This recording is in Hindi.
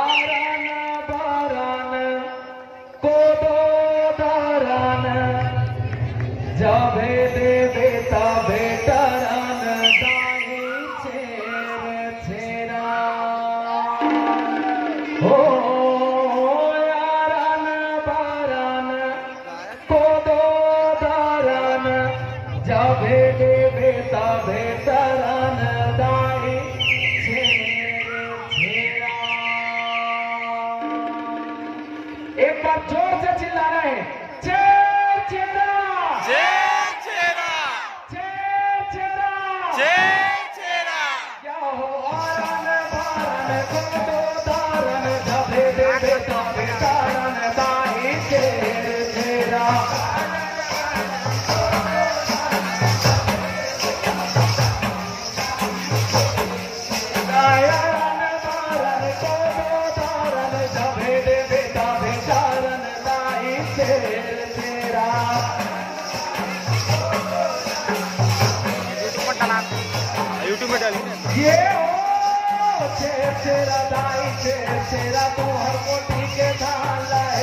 आरान बारान कोदो दारान जाभे देवे ताभे तारान दाई चेर चेरा हो आरान बारान कोदो दारान जाभे देवे ताभे तारान दाई एक बार जोर से चिल्लाना है जय चेरा जय चेरा जय चेरा जय चेरा। क्या हो आरन बारन कोदो दारन जाभे देवे ताभे तारन दाई चेर चेरा यूट्यूब में डाली ये हो चेर चेरा दाई चेर चेरा तो हर कोटी के धान लाए